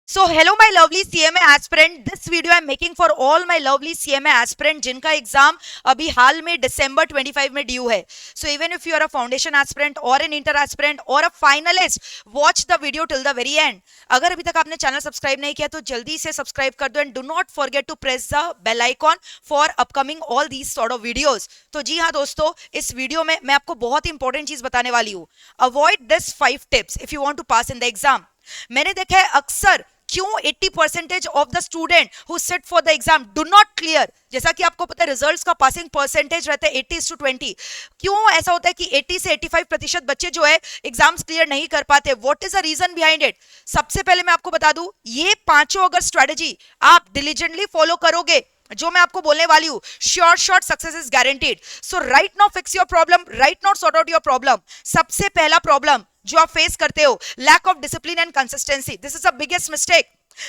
So hello my lovely CMA aspirant. This video I'm making for all my lovely CMA aspirant जिनका exam अभी हाल में December 25 में due है. So even if you are a foundation aspirant or an inter aspirant or a finalist, watch the video till the very end. अगर अभी तक आपने channel subscribe नहीं किया तो जल्दी से सब्सक्राइब कर दो and do not forget to press the bell icon for upcoming all these sort of videos. तो जी हाँ दोस्तों, इस वीडियो में मैं आपको बहुत ही इंपॉर्टेंट चीज बताने वाली हूँ. Avoid this 5 tips if you want to pass in the exam. मैंने देखा है अक्सर क्यों 80% of the student who sit for the exam do not clear. जैसा कि आपको पता है रिजल्ट्स का पासिंग परसेंटेज रहता है 80:20. क्यों ऐसा होता है कि 80 से 85% बच्चे जो है एग्जाम्स क्लियर नहीं कर पाते? What is the reason behind it? सबसे पहले मैं आपको बता दूं, ये पांचों अगर स्ट्रेटेजी आप डिलीजेंटली फॉलो करोगे, जो मैं आपको बोलने वाली हूं, sure shot success is guaranteed. So right now fix your problem, right now sort out your problem. सबसे पहला प्रॉब्लम जो आप फेस करते हो, lack of discipline and consistency. This is the biggest mistake.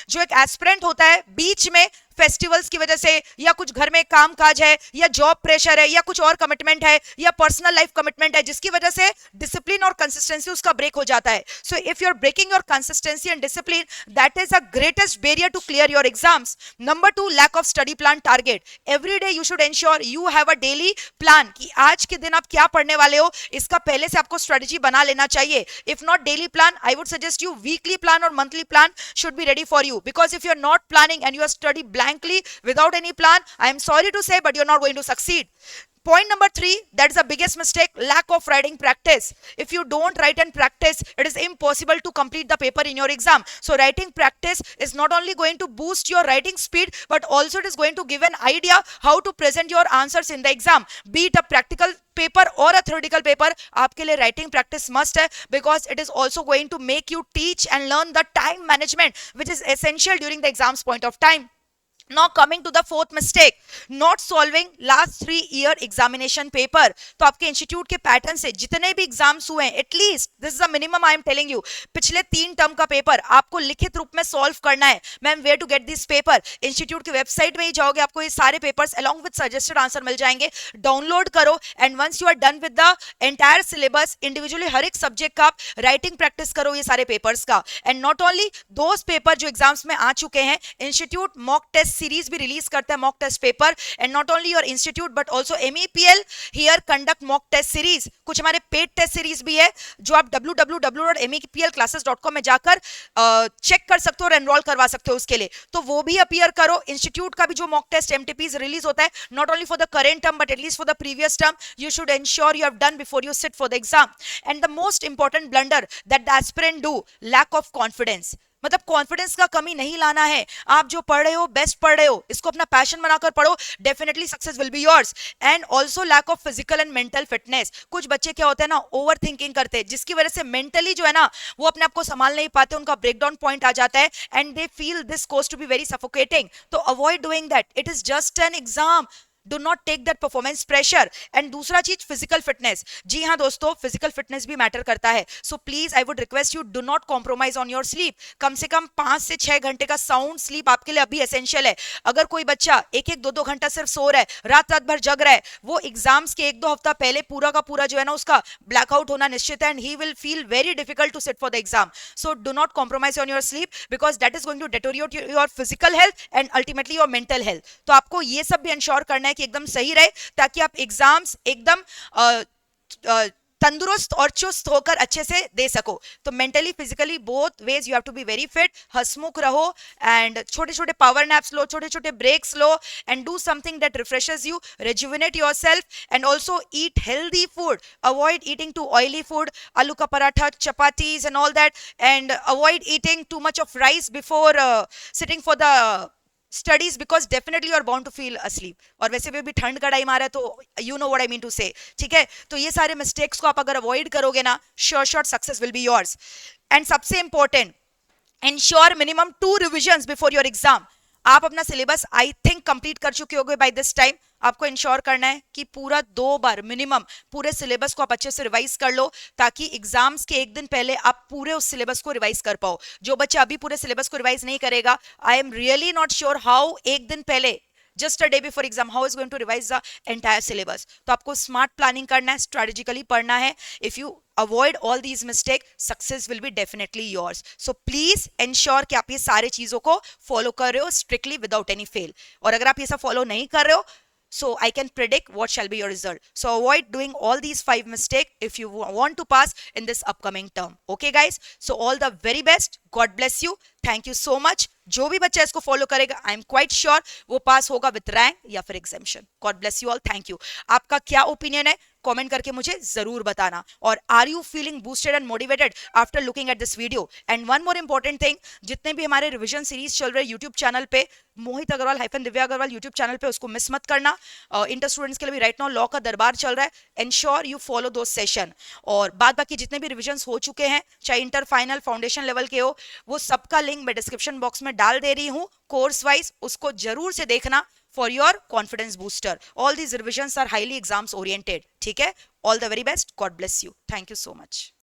जो एक एस्पिरेंट होता है, बीच में फेस्टिवल्स की वजह से या कुछ घर में काम काज है या जॉब प्रेशर है या कुछ और कमिटमेंट है या पर्सनल लाइफ कमिटमेंट है, जिसकी वजह से डिसिप्लिन और कंसिस्टेंसी उसका ब्रेक हो जाता है. So if you are breaking your consistency and discipline, that is the greatest barrier to clear your exams. Number 2, lack of study plan target. Every day you should ensure you have a daily plan कि आज के दिन आप क्या पढ़ने वाले हो. इसका पहले से आपको स्ट्रेटेजी बना लेना चाहिए. If not daily plan, I would suggest you weekly plan और monthly plan should be ready for you, because if you're not planning and you are study blankly without any plan, I am sorry to say, but you're not going to succeed. Point number 3, that's the biggest mistake, lack of writing practice. If you don't write and practice, it is impossible to complete the paper in your exam. So writing practice is not only going to boost your writing speed, but also it is going to give an idea how to present your answers in the exam. Be it a practical paper or a theoretical paper, आपके लिए writing practice must है, because it is also going to make you teach and learn the time management, which is essential during the exams point of time. Now coming to the fourth mistake, not solving last 3 year examination paper. तो आपके institute के pattern से जितने भी exams हुए हैं, at least this is the minimum I am telling you, पिछले 3 term का पेपर आपको लिखित रूप में सॉल्व करना है. Ma'am where to get this paper? Institute की वेबसाइट में ही जाओगे, आपको ये सारे papers along with suggested answer मिल जाएंगे. डाउनलोड करो and once you are done with the entire syllabus, individually हर एक सब्जेक्ट का आप राइटिंग प्रैक्टिस करो ये सारे पेपर्स का. And not only those paper जो एग्जाम्स में आ चुके हैं, इंस्टीट्यूट मॉक टेस्ट सीरीज भी रिलीज करता है, mock test paper. And not only your institute but also MEPL here conduct mock test series. कुछ हमारे पेड टेस्ट सीरीज भी है जो आप www.meplclasses.com में जाकर चेक कर सकते हो और एनरोल करवा सकते हो उसके लिए. तो वो भी अपीयर करो. इंस्टीट्यूट का भी जो मॉक टेस्ट MTPs रिलीज होता है, not only for the current term but at least for the previous term, you should ensure you have done before you sit for the exam. And the most important blunder that the aspirant do, lack of confidence. मतलब confidence का कमी नहीं लाना है. आप जो पढ़ रहे हो, बेस्ट पढ़ रहे हो, इसको अपना पैशन बनाकर पढ़ो, definitely success will be yours. And also lack of physical and mental fitness. कुछ बच्चे क्या होते हैं ना, ओवर थिंकिंग करते हैं, जिसकी वजह से मेंटली जो है ना वो अपने आप को संभाल नहीं पाते, उनका ब्रेकडाउन पॉइंट आ जाता है and they feel this course to be very suffocating. तो avoid doing that. It is just an exam. Do not take that performance pressure. And दूसरा चीज, फिजिकल फिटनेस. जी हाँ दोस्तों, फिजिकल फिटनेस भी मैटर करता है. So please I would request you, do not compromise on your sleep. कम से कम 5 से 6 घंटे का साउंड स्लीप आपके लिए अभी एसेंशियल है. अगर कोई बच्चा 1-1, 2-2 घंटा सिर्फ सो रहा है, रात रात भर जग रहा है, वो एग्जाम्स के 1-2 हफ्ता पहले पूरा का पूरा जो है ना उसका ब्लैकआउट होना निश्चित है, and he will feel very difficult to sit for the exam. So do not compromise on your sleep, because that is going to deteriorate your physical health and ultimately your mental health. तो आपको ये सब भी ensure करना है कि एकदम सही रहे, ताकि आप एग्जाम्स एकदम तंदुरुस्त और चुस्त होकर अच्छे से दे सको. तो mentally physically both ways you have to be very fit. हंसमुख रहो एंड छोटे छोटे पावर नैप्स लो, छोटे छोटे ब्रेक्स लो and do something that refreshes you, rejuvenate yourself. And also eat healthy food. Avoid eating too oily food, aloo ka paratha, chapatis and all that. And avoid eating too much of rice before sitting for the studies, because definitely you are bound to feel asleep. और वैसे भी ठंड का time आ रहा है, तो you know what I mean to say. ठीक है, तो ये सारे मिस्टेक्स को आप अगर अवॉइड करोगे ना, sure shot success will be yours. And सबसे important, ensure minimum 2 revisions before your exam. आप अपना सिलेबस आई थिंक कंप्लीट कर चुके होगे बाय दिस टाइम. आपको इंश्योर करना है कि पूरा 2 बार मिनिमम पूरे सिलेबस को आप अच्छे से रिवाइज कर लो, ताकि एग्जाम्स के 1 दिन पहले आप पूरे उस सिलेबस को रिवाइज कर पाओ. जो बच्चा अभी पूरे सिलेबस को रिवाइज नहीं करेगा, I am really not sure how 1 दिन पहले just a day before exam, how is going to revise the entire syllabus. तो आपको स्मार्ट प्लानिंग करना है, स्ट्रेटेजिकली पढ़ना है। If you avoid all these mistake, success will be definitely yours. So please ensure कि आप ये सारे चीजों को फॉलो कर रहे हो स्ट्रिक्टली विदाउट एनी फेल। और अगर आप ये सब फॉलो नहीं कर रहे हो, so I can predict what shall be your result. So avoid doing all these 5 mistakes if you want to pass in this upcoming term. Okay guys, so all the very best. God bless you. Thank you so much. जो भी बच्चा इसको follow करेगा, I am quite sure वो पास होगा with rank या फिर examination. God bless you all, thank you. आपका क्या ओपिनियन है कमेंट करके मुझे जरूर बताना। और are you feeling boosted and motivated after looking at this video? And one more important thing, जितने भी हमारे रिवीजन सीरीज चल रहे हैं यूट्यूब चैनल पे, Mohit Agarwal hyphen Divya Agarwal YouTube channel पे, उसको मिस मत करना। इंटर स्टूडेंट्स के लिए भी राइट नाउ लॉ का दरबार चल रहा है, एंश्योर यू फॉलो दो सेशन। और बाद बाकी जितने भी रिविजन हो चुके हैं, चाहे इंटर, फाइनल, फाउंडेशन लेवल के हो, वो सबका लिंक मैं डिस्क्रिप्शन बॉक्स में डाल दे रही हूँ कोर्स वाइज, उसको जरूर से देखना for your confidence booster. All these revisions are highly exams oriented. ठीक है, all the very best, God bless you, thank you so much.